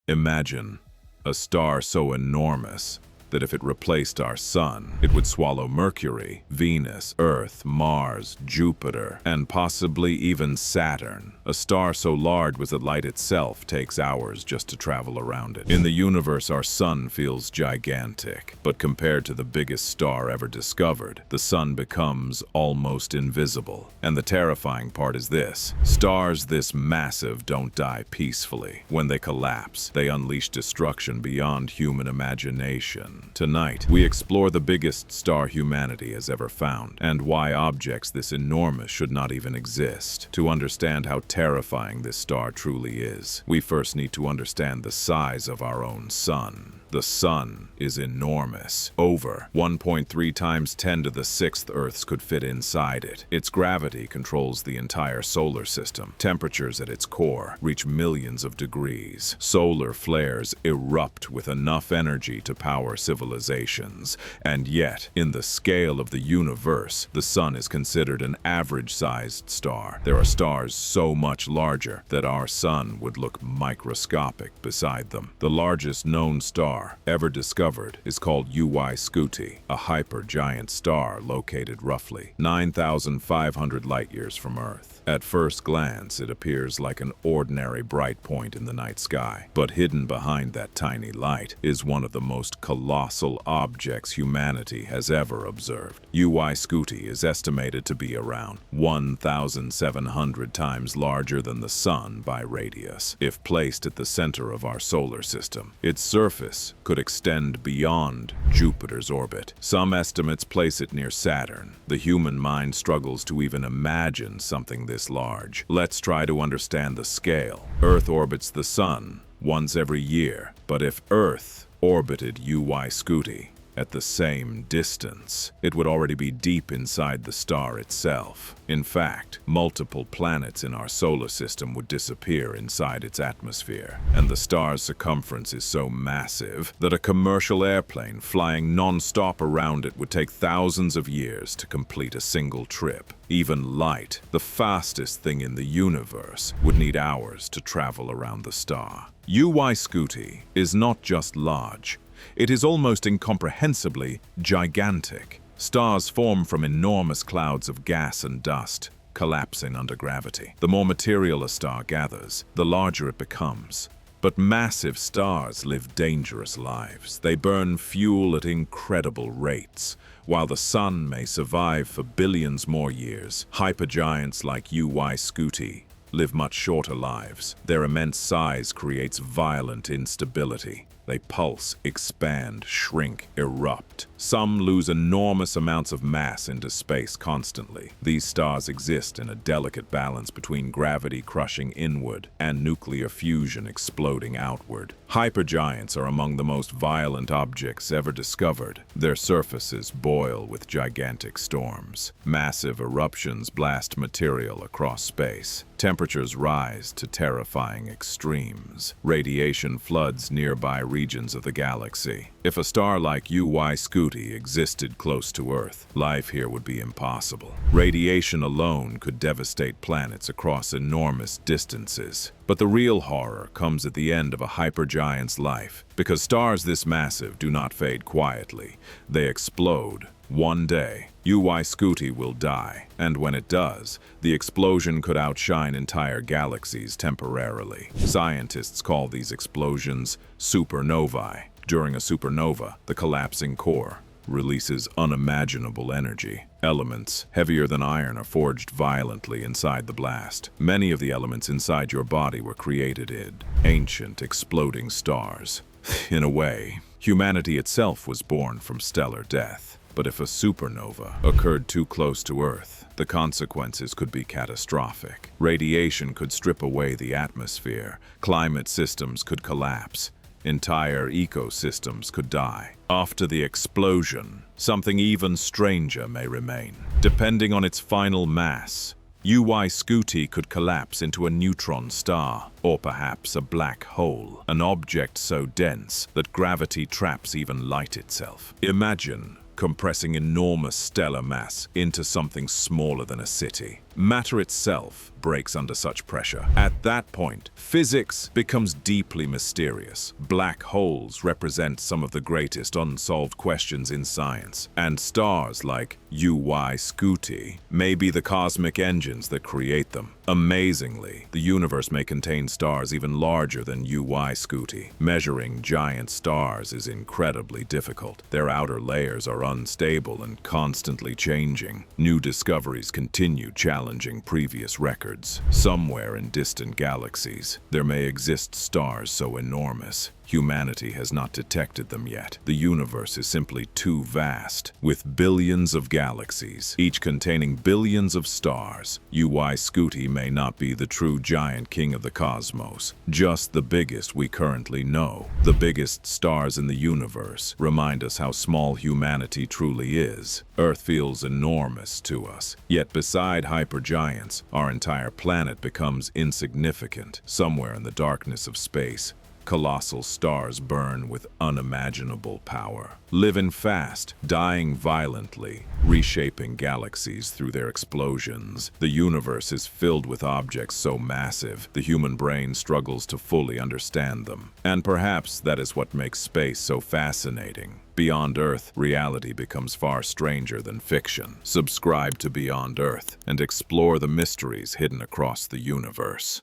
Imagine a star so enormous that if it replaced our sun, it would swallow Mercury, Venus, Earth, Mars, Jupiter, and possibly even Saturn. A star so large that light itself takes hours just to travel around it. In the universe, our sun feels gigantic, but compared to the biggest star ever discovered, the sun becomes almost invisible. And the terrifying part is this: stars this massive don't die peacefully. When they collapse, they unleash destruction beyond human imagination. Tonight, we explore the biggest star humanity has ever found, and why objects this enormous should not even exist. To understand how terrifying this star truly is, we first need to understand the size of our own sun. The sun is enormous. Over 1.3 times 10 to the 6th Earths could fit inside it. Its gravity controls the entire solar system. Temperatures at its core reach millions of degrees. Solar flares erupt with enough energy to power civilizations. And yet, in the scale of the universe, the sun is considered an average-sized star. There are stars so much larger that our sun would look microscopic beside them. The largest known star ever discovered is called UY Scuti, a hypergiant star located roughly 9,500 light-years from Earth. At first glance, it appears like an ordinary bright point in the night sky, but hidden behind that tiny light is one of the most colossal objects humanity has ever observed. UY Scuti is estimated to be around 1,700 times larger than the Sun by radius. If placed at the center of our solar system, its surface could extend beyond Jupiter's orbit. Some estimates place it near Saturn. The human mind struggles to even imagine something this large. Let's try to understand the scale. Earth orbits the Sun once every year, but if Earth orbited UY Scuti at the same distance, it would already be deep inside the star itself. In fact, multiple planets in our solar system would disappear inside its atmosphere, and the star's circumference is so massive that a commercial airplane flying non-stop around it would take thousands of years to complete a single trip. Even light, the fastest thing in the universe, would need hours to travel around the star. UY Scuti is not just large, it is almost incomprehensibly gigantic. Stars form from enormous clouds of gas and dust, collapsing under gravity. The more material a star gathers, the larger it becomes. But massive stars live dangerous lives. They burn fuel at incredible rates. While the sun may survive for billions more years, hypergiants like UY Scuti live much shorter lives. Their immense size creates violent instability. They pulse, expand, shrink, erupt. Some lose enormous amounts of mass into space constantly. These stars exist in a delicate balance between gravity crushing inward and nuclear fusion exploding outward. Hypergiants are among the most violent objects ever discovered. Their surfaces boil with gigantic storms. Massive eruptions blast material across space. Temperatures rise to terrifying extremes. Radiation floods nearby regions of the galaxy. If a star like UY Scuti existed close to Earth, life here would be impossible. Radiation alone could devastate planets across enormous distances. But the real horror comes at the end of a hypergiant's life, because stars this massive do not fade quietly. They explode. One day, UY Scuti will die, and when it does, the explosion could outshine entire galaxies temporarily. Scientists call these explosions supernovae. During a supernova, the collapsing core releases unimaginable energy. Elements heavier than iron are forged violently inside the blast. Many of the elements inside your body were created in ancient exploding stars. In a way, humanity itself was born from stellar death. But if a supernova occurred too close to Earth, the consequences could be catastrophic. Radiation could strip away the atmosphere, climate systems could collapse, entire ecosystems could die. After the explosion, something even stranger may remain. Depending on its final mass, UY Scuti could collapse into a neutron star, or perhaps a black hole, an object so dense that gravity traps even light itself. Imagine compressing enormous stellar mass into something smaller than a city. Matter itself breaks under such pressure. At that point, physics becomes deeply mysterious. Black holes represent some of the greatest unsolved questions in science, and stars like UY Scuti may be the cosmic engines that create them. Amazingly, the universe may contain stars even larger than UY Scuti. Measuring giant stars is incredibly difficult. Their outer layers are unstable and constantly changing. New discoveries continue challenging previous records. Somewhere in distant galaxies, there may exist stars so enormous humanity has not detected them yet. The universe is simply too vast, with billions of galaxies, each containing billions of stars. UY Scuti may not be the true giant king of the cosmos, just the biggest we currently know. The biggest stars in the universe remind us how small humanity truly is. Earth feels enormous to us, yet beside hypergiants, our entire planet becomes insignificant. Somewhere in the darkness of space, colossal stars burn with unimaginable power, living fast, dying violently, reshaping galaxies through their explosions. The universe is filled with objects so massive, the human brain struggles to fully understand them. And perhaps that is what makes space so fascinating. Beyond Earth, reality becomes far stranger than fiction. Subscribe to Beyond Earth and explore the mysteries hidden across the universe.